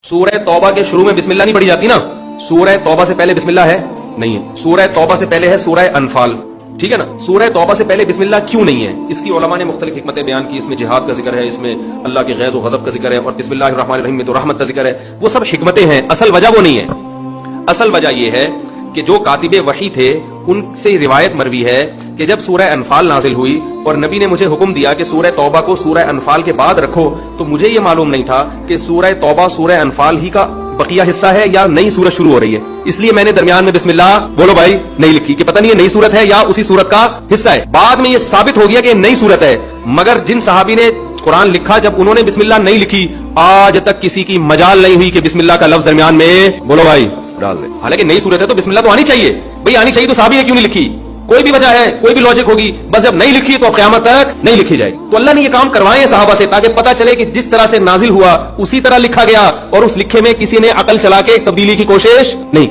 सूरह तौबा के शुरू में बिस्मिल्लाह नहीं पढ़ी जाती ना, सूरह तौबा से पहले बिस्मिल्लाह है नहीं है। सूरह तौबा से पहले है सूरह अनफाल, ठीक है ना। सूरह तौबा से पहले बिस्मिल्लाह क्यों नहीं है, इसकी उलमा ने मुख्तलिफ हिकमतें बयान की। इसमें जिहाद का जिक्र है, इसमें अल्लाह के गैज़ और गज़ब का जिक्र है, और बिस्मिल्लाहिर रहमानिर रहीम में तो रहमत का जिक्र है। वो सब हिकमतें हैं, असल वजह वो नहीं है। असल वजह ये है कि जो कातिबे वही थे उनसे रिवायत मरवी है कि जब सूरह अनफाल नाजिल हुई और नबी ने मुझे हुक्म दिया कि सूरह तौबा को सूरह अनफाल के बाद रखो, तो मुझे ये मालूम नहीं था कि सूरह तौबा सूरह अनफाल ही का बकिया हिस्सा है या नई सूरत शुरू हो रही है। इसलिए मैंने दरमियान में बिस्मिल्लाह बोलो भाई नहीं लिखी कि पता नहीं ये नई सूरत है या उसी सूरत का हिस्सा है। बाद में ये साबित हो गया कि नई सूरत है, मगर जिन सहाबी ने कुरान लिखा जब उन्होंने बिस्मिल्लाह नहीं लिखी, आज तक किसी की मजाल नहीं हुई कि बिस्मिल्लाह का लफ्ज दरमियान में बोलो भाई डाल दे। हालांकि नई सूरत है तो बिस्मिल्लाह तो आनी चाहिए भाई, आनी चाहिए। तो सहाबी ने क्यों नहीं लिखी? कोई भी वजह है, कोई भी लॉजिक होगी, बस जब नहीं लिखी तो क़यामत तक नहीं लिखी जाएगी। तो अल्लाह ने ये काम करवाए हैं सहाबा से ताकि पता चले कि जिस तरह से नाजिल हुआ उसी तरह लिखा गया, और उस लिखे में किसी ने अकल चला के तब्दीली की कोशिश नहीं।